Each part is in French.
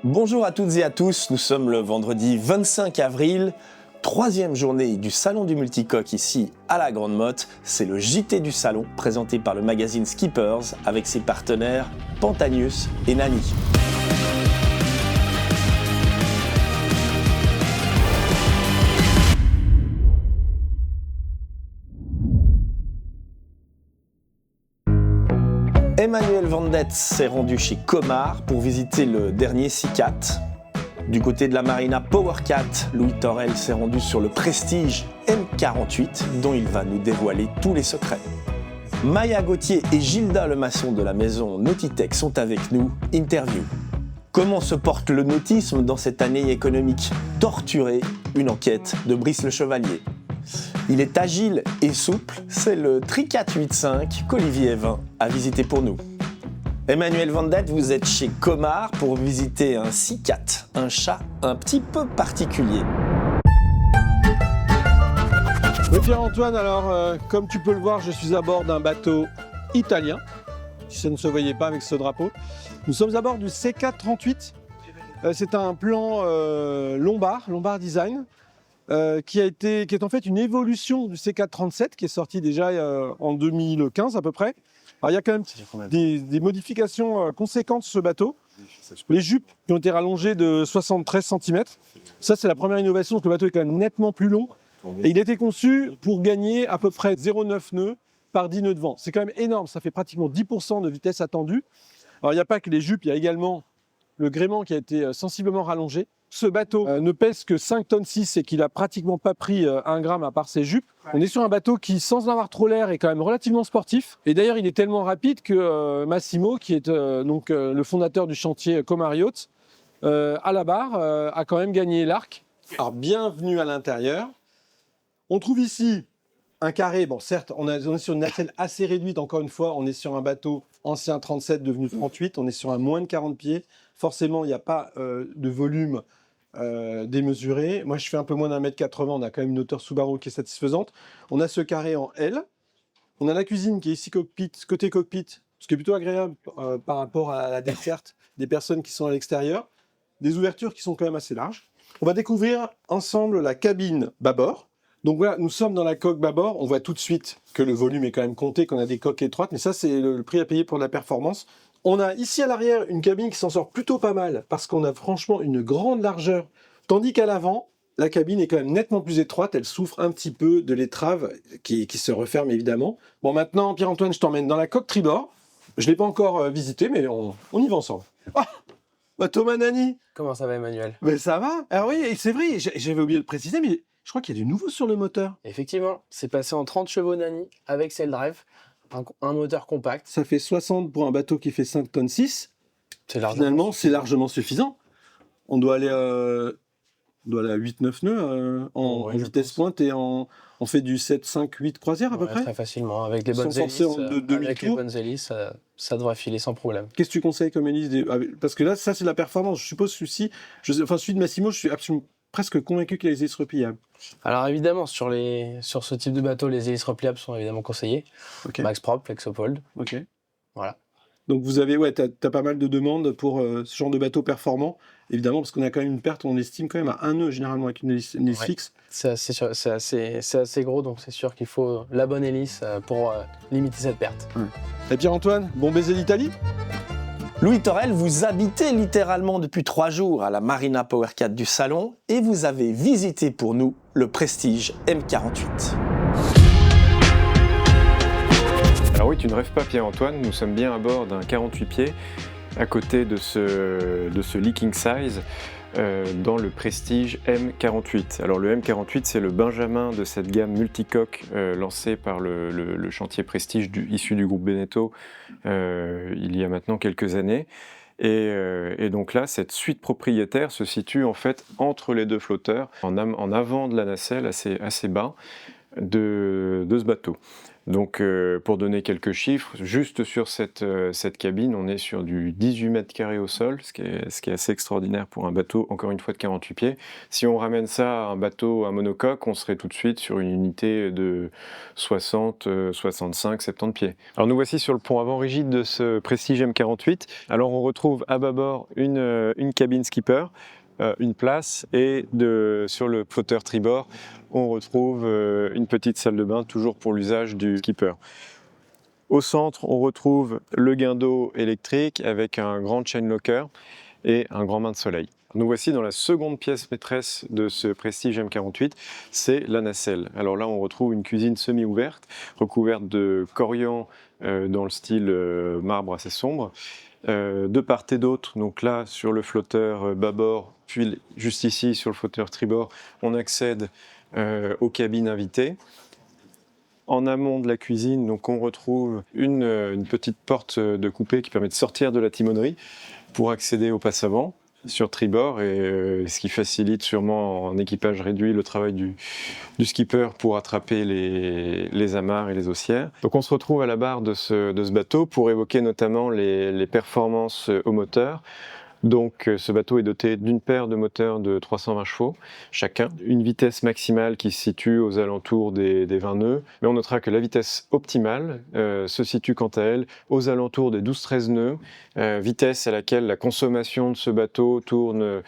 Bonjour à toutes et à tous, nous sommes le vendredi 25 avril, troisième journée du Salon du Multicoque ici à la Grande Motte. C'est le JT du Salon présenté par le magazine Skippers avec ses partenaires Pantanius et Nani. Emmanuel Vendet s'est rendu chez Comar pour visiter le dernier C4. Du côté de la Marina Powercat, Louis Torel s'est rendu sur le Prestige M48 dont il va nous dévoiler tous les secrets. Maya Gauthier et Gilda Lemaçon de la maison Nautitech sont avec nous. Interview. Comment se porte le nautisme dans cette année économique torturée? Une enquête de Brice Le Chevalier. Il est agile et souple, c'est le Tricat 8.5 qu'Olivier Evin a visité pour nous. Emmanuel Vendet, vous êtes chez Comar pour visiter un C4, un chat un petit peu particulier. Oui Pierre-Antoine, alors comme tu peux le voir, je suis à bord d'un bateau italien, si ça ne se voyait pas avec ce drapeau. Nous sommes à bord du C438, c'est un plan Lombard Design, qui est en fait une évolution du C437 qui est sorti déjà en 2015 à peu près. Alors il y a quand même des modifications conséquentes sur ce bateau. Les jupes qui ont été rallongées de 73 cm. Ça c'est la première innovation, parce que le bateau est quand même nettement plus long. Et il a été conçu pour gagner à peu près 0,9 nœuds par 10 nœuds de vent. C'est quand même énorme, ça fait pratiquement 10% de vitesse attendue. Alors il n'y a pas que les jupes, il y a également le gréement qui a été sensiblement rallongé. Ce bateau ne pèse que 5 tonnes 6 et qu'il a pratiquement pas pris 1 gramme à part ses jupes. On est sur un bateau qui, sans en avoir trop l'air, est quand même relativement sportif. Et d'ailleurs, il est tellement rapide que Massimo, qui est le fondateur du chantier Comar Yachts, à la barre, a quand même gagné l'arc. Alors, bienvenue à l'intérieur. On trouve ici un carré. Bon, certes, on est sur une nacelle assez réduite. Encore une fois, on est sur un bateau ancien 37 devenu 38. On est sur un moins de 40 pieds. Forcément, il n'y a pas de volume démesuré. Moi, je fais un peu moins d'1,80 m. On a quand même une hauteur Subaru qui est satisfaisante. On a ce carré en L. On a la cuisine qui est ici côté cockpit, ce qui est plutôt agréable par rapport à la desserte des personnes qui sont à l'extérieur. Des ouvertures qui sont quand même assez larges. On va découvrir ensemble la cabine bâbord. Donc voilà, nous sommes dans la coque bâbord. On voit tout de suite que le volume est quand même compté, qu'on a des coques étroites. Mais ça, c'est le prix à payer pour la performance. On a ici à l'arrière une cabine qui s'en sort plutôt pas mal parce qu'on a franchement une grande largeur. Tandis qu'à l'avant, la cabine est quand même nettement plus étroite. Elle souffre un petit peu de l'étrave qui se referme évidemment. Bon, maintenant, Pierre-Antoine, je t'emmène dans la coque tribord. Je ne l'ai pas encore visitée, mais on y va ensemble. Oh, bah Thomas Nani. Comment ça va, Emmanuel? Mais ça va. Ah oui, c'est vrai, j'avais oublié de le préciser, mais je crois qu'il y a du nouveau sur le moteur. Effectivement, c'est passé en 30 chevaux Nani avec Sail Drive, un moteur compact. Ça fait 60 pour un bateau qui fait 5 tonnes 6. Finalement, c'est largement suffisant. On doit aller à 8-9 nœuds en vitesse pointe et on fait du 7, 5, 8 croisières à peu près. Très facilement, avec les bonnes hélices. Avec les bonnes hélices, ça devrait filer sans problème. Qu'est-ce que tu conseilles comme hélice Parce que là, ça c'est la performance. Je suppose celui de Massimo, je suis absolument presque convaincu qu'il y a les hélices repliables. Alors évidemment, sur ce type de bateau, les hélices repliables sont évidemment conseillées. Okay. Max Prop, Flexopold. Ok. Voilà. Donc vous avez, t'as pas mal de demandes pour ce genre de bateau performant, évidemment, parce qu'on a quand même une perte, on estime quand même à 1 nœud généralement avec une hélice fixe. C'est assez gros, donc c'est sûr qu'il faut la bonne hélice pour limiter cette perte. Et Pierre-Antoine, bon baiser d'Italie? Louis Torel, vous habitez littéralement depuis 3 jours à la Marina Powercat du Salon et vous avez visité pour nous le Prestige M48. Alors oui, tu ne rêves pas Pierre-Antoine, nous sommes bien à bord d'un 48 pieds, à côté de ce Leaking Size, dans le Prestige M48. Alors le M48, c'est le benjamin de cette gamme multicoque lancée par le chantier Prestige issu du groupe Beneteau il y a maintenant quelques années. Et donc là, cette suite propriétaire se situe en fait entre les deux flotteurs, en avant de la nacelle, assez bas de ce bateau. Donc pour donner quelques chiffres, juste sur cette cabine, on est sur du 18 mètres carrés au sol, ce qui est assez extraordinaire pour un bateau, encore une fois de 48 pieds. Si on ramène ça à un bateau à monocoque, on serait tout de suite sur une unité de 60, 65, 70 pieds. Alors nous voici sur le pont avant rigide de ce Prestige M48. Alors on retrouve à bâbord une cabine skipper, une place, et sur le flotteur tribord, on retrouve une petite salle de bain, toujours pour l'usage du skipper. Au centre, on retrouve le guindeau électrique avec un grand chain locker et un grand bain de soleil. Nous voici dans la seconde pièce maîtresse de ce Prestige M48, c'est la nacelle. Alors là, on retrouve une cuisine semi-ouverte, recouverte de corian dans le style marbre assez sombre. De part et d'autre, donc là sur le flotteur bâbord, puis juste ici sur le flotteur tribord, on accède aux cabines invitées. En amont de la cuisine, donc on retrouve une petite porte de coupé qui permet de sortir de la timonerie pour accéder au passe avant sur tribord, et ce qui facilite sûrement en équipage réduit le travail du skipper pour attraper les amarres et les haussières. Donc on se retrouve à la barre de ce bateau pour évoquer notamment les performances au moteur. Donc ce bateau est doté d'une paire de moteurs de 320 chevaux chacun, une vitesse maximale qui se situe aux alentours des 20 nœuds, mais on notera que la vitesse optimale se situe quant à elle aux alentours des 12-13 nœuds, vitesse à laquelle la consommation de ce bateau tourne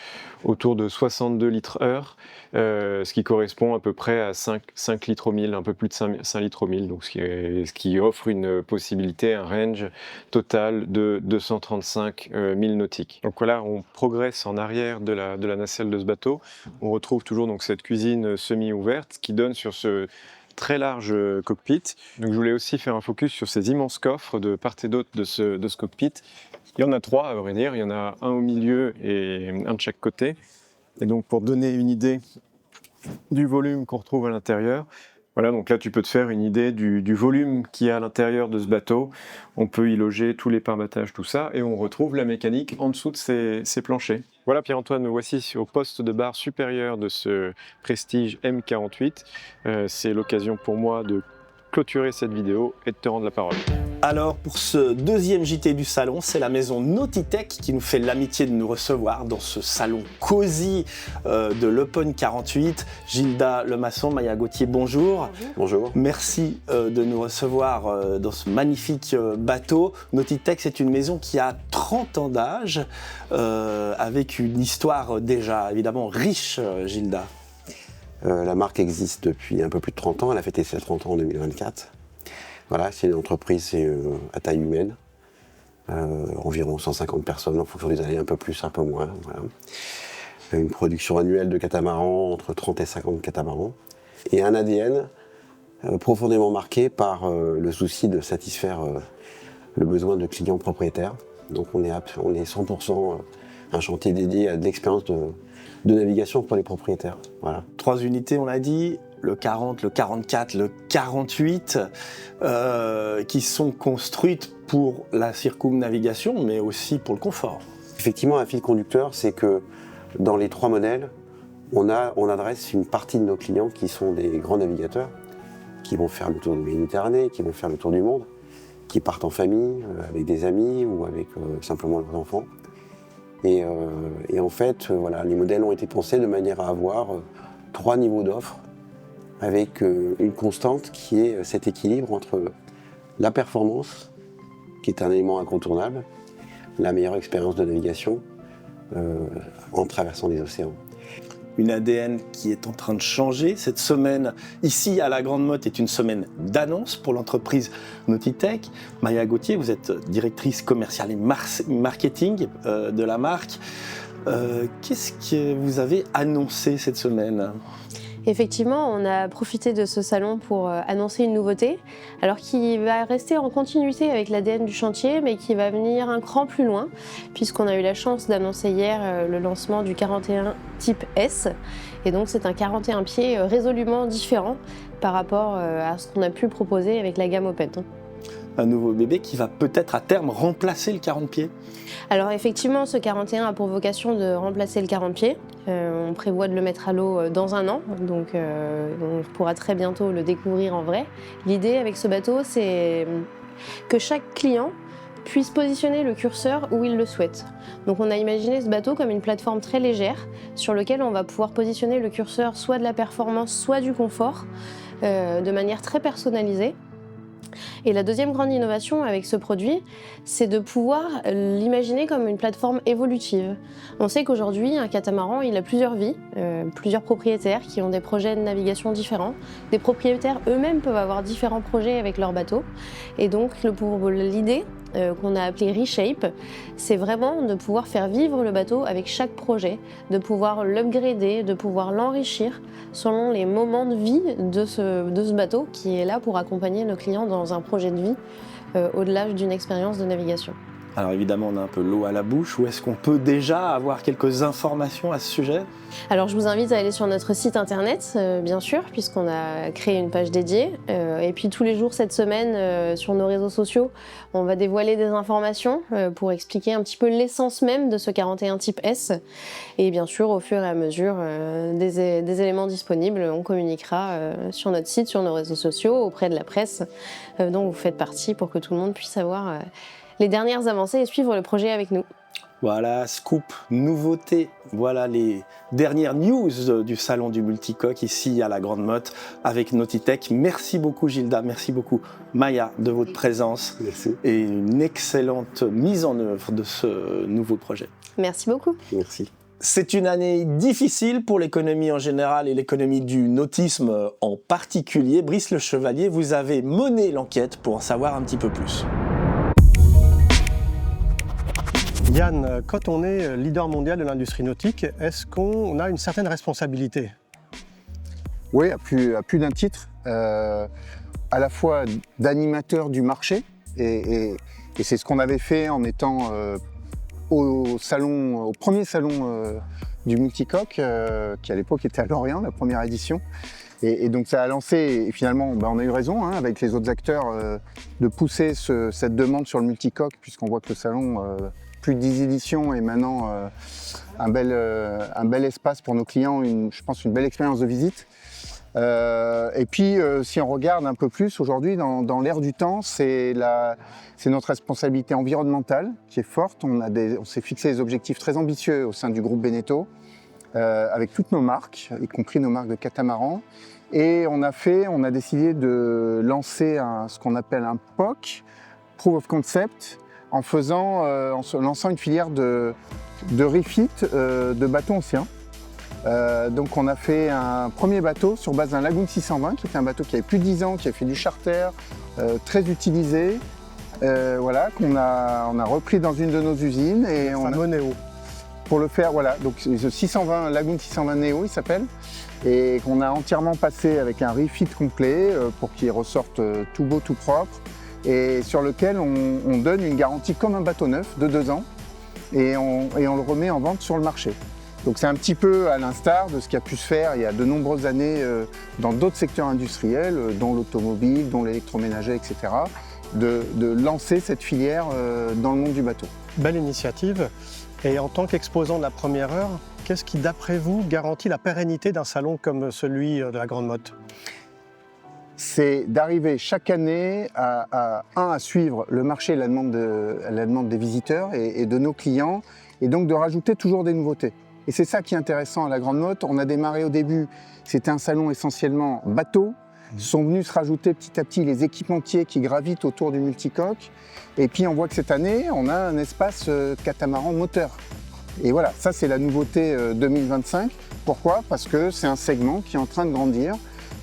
autour de 62 litres heure, ce qui correspond à peu près à 5 litres au 1000, un peu plus de 5 litres au 1000, donc ce qui offre une possibilité, un range total de 235 milles nautiques. Donc voilà, on progresse en arrière de la nacelle de ce bateau. On retrouve toujours donc cette cuisine semi-ouverte qui donne sur ce très large cockpit. Donc je voulais aussi faire un focus sur ces immenses coffres de part et d'autre de ce cockpit. Il y en a 3 à vrai dire, il y en a un au milieu et un de chaque côté. Et donc pour donner une idée du volume qu'on retrouve à l'intérieur, voilà, donc là tu peux te faire une idée du volume qu'il y a à l'intérieur de ce bateau. On peut y loger tous les pare-battages, tout ça, et on retrouve la mécanique en dessous de ces planchers. Voilà Pierre-Antoine, nous voici au poste de barre supérieur de ce Prestige M48. C'est l'occasion pour moi de clôturer cette vidéo et de te rendre la parole. Alors pour ce deuxième JT du salon, c'est la maison Nautitech qui nous fait l'amitié de nous recevoir dans ce salon cosy de l'Open 48. Gilda Lemasson, Maya Gauthier, bonjour. Bonjour. Merci de nous recevoir dans ce magnifique bateau. Nautitech, c'est une maison qui a 30 ans d'âge, avec une histoire déjà évidemment riche, Gilda. La marque existe depuis un peu plus de 30 ans, elle a fêté ses 30 ans en 2024. Voilà, c'est une entreprise à taille humaine, environ 150 personnes en fonction des années, un peu plus, un peu moins. Voilà. Une production annuelle de catamarans, entre 30 et 50 catamarans, et un ADN profondément marqué par le souci de satisfaire le besoin de clients propriétaires. Donc on est 100% un chantier dédié à de l'expérience de navigation pour les propriétaires. Voilà. 3 unités, on l'a dit, le 40, le 44, le 48, qui sont construites pour la circumnavigation, mais aussi pour le confort. Effectivement, un fil conducteur, c'est que dans les 3 modèles, on adresse une partie de nos clients qui sont des grands navigateurs, qui vont faire le tour de la Méditerranée, qui vont faire le tour du monde, qui partent en famille, avec des amis ou avec simplement leurs enfants. Et en fait, voilà, les modèles ont été pensés de manière à avoir 3 niveaux d'offres, avec une constante qui est cet équilibre entre la performance, qui est un élément incontournable, la meilleure expérience de navigation en traversant les océans. Une ADN qui est en train de changer. Cette semaine, ici à la Grande Motte, est une semaine d'annonce pour l'entreprise Nautitech. Maya Gauthier, vous êtes directrice commerciale et marketing de la marque. Qu'est-ce que vous avez annoncé cette semaine ? Effectivement, on a profité de ce salon pour annoncer une nouveauté, alors qui va rester en continuité avec l'ADN du chantier, mais qui va venir un cran plus loin, puisqu'on a eu la chance d'annoncer hier le lancement du 41 type S. Et donc c'est un 41 pieds résolument différent par rapport à ce qu'on a pu proposer avec la gamme Open. un nouveau bébé qui va peut-être à terme remplacer le 40 pieds. Alors effectivement, ce 41 a pour vocation de remplacer le 40 pieds. On prévoit de le mettre à l'eau dans un an, donc on pourra très bientôt le découvrir en vrai. L'idée avec ce bateau, c'est que chaque client puisse positionner le curseur où il le souhaite. Donc on a imaginé ce bateau comme une plateforme très légère sur laquelle on va pouvoir positionner le curseur soit de la performance, soit du confort, de manière très personnalisée. Et la deuxième grande innovation avec ce produit, c'est de pouvoir l'imaginer comme une plateforme évolutive. On sait qu'aujourd'hui, un catamaran, il a plusieurs vies, plusieurs propriétaires qui ont des projets de navigation différents. Des propriétaires eux-mêmes peuvent avoir différents projets avec leur bateau. Et donc, l'idée qu'on a appelée Reshape, c'est vraiment de pouvoir faire vivre le bateau avec chaque projet, de pouvoir l'upgrader, de pouvoir l'enrichir selon les moments de vie de ce bateau qui est là pour accompagner nos clients dans un projet de vie au-delà d'une expérience de navigation. Alors évidemment, on a un peu l'eau à la bouche. Où est-ce qu'on peut déjà avoir quelques informations à ce sujet ? Alors je vous invite à aller sur notre site internet, bien sûr, puisqu'on a créé une page dédiée. Et puis tous les jours cette semaine, sur nos réseaux sociaux, on va dévoiler des informations pour expliquer un petit peu l'essence même de ce 41 type S. Et bien sûr, au fur et à mesure des éléments disponibles, on communiquera sur notre site, sur nos réseaux sociaux, auprès de la presse, dont vous faites partie, pour que tout le monde puisse avoir les dernières avancées et suivre le projet avec nous. Voilà, scoop, nouveauté, voilà les dernières news du salon du multicoque ici à la Grande Motte avec Nautitech. Merci beaucoup Gilda, merci beaucoup Maya de votre présence. Merci. Et une excellente mise en œuvre de ce nouveau projet. Merci beaucoup. Merci. C'est une année difficile pour l'économie en général et l'économie du nautisme en particulier. Brice Le Chevalier, vous avez mené l'enquête pour en savoir un petit peu plus. Yann, quand on est leader mondial de l'industrie nautique, est-ce qu'on a une certaine responsabilité ? Oui, à plus d'un titre, à la fois d'animateur du marché, et c'est ce qu'on avait fait en étant au premier salon du multicoque, qui à l'époque était à Lorient, la première édition. Et donc ça a lancé, et finalement on a eu raison avec les autres acteurs de pousser cette demande sur le multicoque, puisqu'on voit que le salon, plus de 10 éditions et maintenant un bel espace pour nos clients, je pense une belle expérience de visite. Et puis si on regarde un peu plus aujourd'hui dans l'ère du temps, c'est notre responsabilité environnementale qui est forte. On s'est fixé des objectifs très ambitieux au sein du groupe Beneteau, avec toutes nos marques, y compris nos marques de catamaran. Et on a décidé de lancer ce qu'on appelle un POC, Proof of Concept, en lançant une filière de refit de bateaux anciens. Donc on a fait un premier bateau sur base d'un Lagoon 620, qui était un bateau qui avait plus de 10 ans, qui a fait du charter, très utilisé, qu'on a repris dans une de nos usines. Et on a Neo. Pour le faire, voilà, donc ce 620, Lagoon 620 Neo il s'appelle, et qu'on a entièrement passé avec un refit complet pour qu'il ressorte tout beau, tout propre, et sur lequel on donne une garantie comme un bateau neuf de 2 ans, et on le remet en vente sur le marché. Donc c'est un petit peu à l'instar de ce qui a pu se faire il y a de nombreuses années dans d'autres secteurs industriels, dont l'automobile, dont l'électroménager, etc., de lancer cette filière dans le monde du bateau. Belle initiative. Et en tant qu'exposant de la première heure, qu'est-ce qui, d'après vous, garantit la pérennité d'un salon comme celui de la Grande Motte ? C'est d'arriver chaque année à suivre le marché et la demande des visiteurs et de nos clients, et donc de rajouter toujours des nouveautés. Et c'est ça qui est intéressant à la Grande Motte. On a démarré au début, c'était un salon essentiellement bateau. Sont venus se rajouter petit à petit les équipementiers qui gravitent autour du multicoque. Et puis on voit que cette année, on a un espace catamaran moteur. Et voilà, ça c'est la nouveauté 2025. Pourquoi ? Parce que c'est un segment qui est en train de grandir.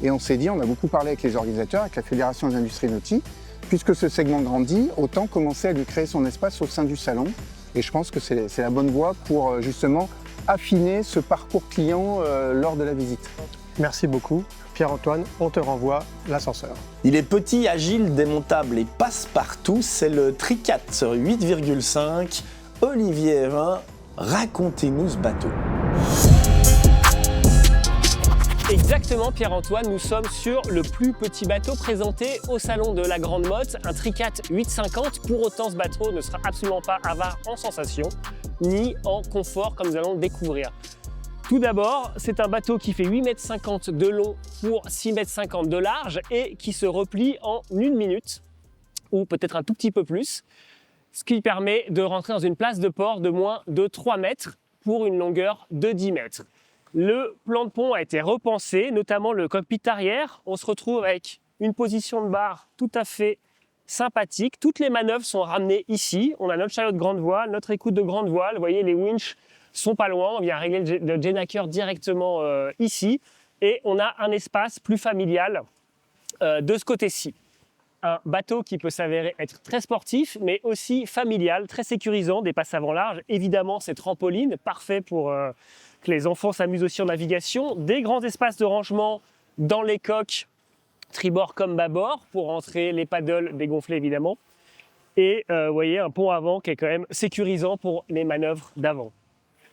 Et on s'est dit, on a beaucoup parlé avec les organisateurs, avec la Fédération des industries nautiques, puisque ce segment grandit, autant commencer à lui créer son espace au sein du salon. Et je pense que c'est la bonne voie pour justement affiner ce parcours client lors de la visite. Merci beaucoup. Pierre-Antoine, on te renvoie l'ascenseur. Il est petit, agile, démontable et passe-partout. C'est le Tricat 8,5. Olivier Hérin, racontez-nous ce bateau. Exactement, Pierre-Antoine, nous sommes sur le plus petit bateau présenté au salon de la Grande Motte, un Tricat 850. Pour autant, ce bateau ne sera absolument pas avare en sensations ni en confort, comme nous allons le découvrir. Tout d'abord, c'est un bateau qui fait 8,50 m de long pour 6,50 m de large et qui se replie en 1 minute, ou peut-être un tout petit peu plus, ce qui permet de rentrer dans une place de port de moins de 3 mètres pour une longueur de 10 mètres. Le plan de pont a été repensé, notamment le cockpit arrière. On se retrouve avec une position de barre tout à fait sympathique. Toutes les manœuvres sont ramenées ici. On a notre chariot de grande voile, notre écoute de grande voile. Vous voyez, les winches sont pas loin. On vient régler le Jenaker directement ici. Et on a un espace plus familial de ce côté-ci. Un bateau qui peut s'avérer être très sportif, mais aussi familial, très sécurisant, des passes avant large. Évidemment, ces trampolines, parfait pour que les enfants s'amusent aussi en navigation. Des grands espaces de rangement dans les coques, tribord comme bâbord, pour rentrer les paddles dégonflés évidemment. Et vous voyez, un pont avant qui est quand même sécurisant pour les manœuvres d'avant.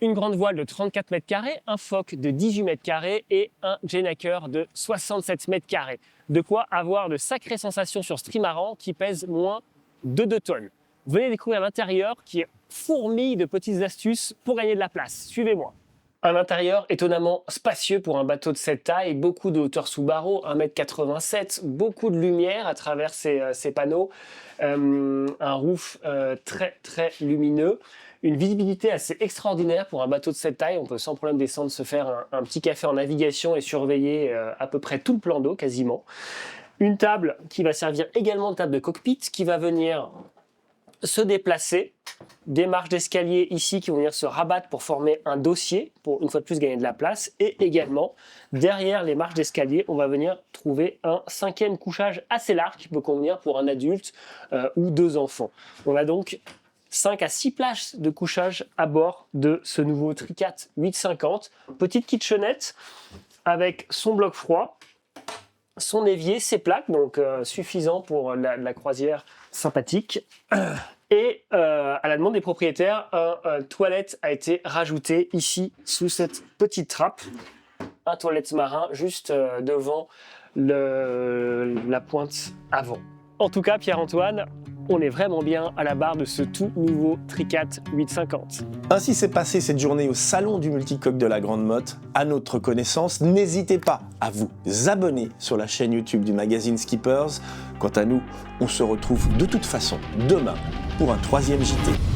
Une grande voile de 34 m², un foc de 18 m² et un Jenaker de 67 m². De quoi avoir de sacrées sensations sur ce trimaran qui pèse moins de 2 tonnes. Venez découvrir l'intérieur qui est fourmille de petites astuces pour gagner de la place. Suivez-moi. Un intérieur étonnamment spacieux pour un bateau de cette taille, beaucoup de hauteur sous barreau, 1,87 m, beaucoup de lumière à travers ces panneaux, un roof très lumineux, une visibilité assez extraordinaire pour un bateau de cette taille. On peut sans problème descendre, se faire un petit café en navigation et surveiller à peu près tout le plan d'eau quasiment. Une table qui va servir également de table de cockpit qui va venir se déplacer, des marches d'escalier ici qui vont venir se rabattre pour former un dossier, pour une fois de plus gagner de la place, et également derrière les marches d'escalier, on va venir trouver un 5e couchage assez large qui peut convenir pour un adulte ou 2 enfants. On a donc 5 à 6 places de couchage à bord de ce nouveau Tricat 850. Petite kitchenette avec son bloc froid, son évier, ses plaques, donc suffisant pour la croisière sympathique. Et à la demande des propriétaires, un toilette a été rajouté ici sous cette petite trappe. Un toilette marin juste devant la pointe avant. En tout cas, Pierre-Antoine, on est vraiment bien à la barre de ce tout nouveau Tricat 850. Ainsi s'est passée cette journée au salon du multicoque de la Grande Motte. À notre connaissance, n'hésitez pas à vous abonner sur la chaîne YouTube du magazine Skippers. Quant à nous, on se retrouve de toute façon demain pour un 3e JT.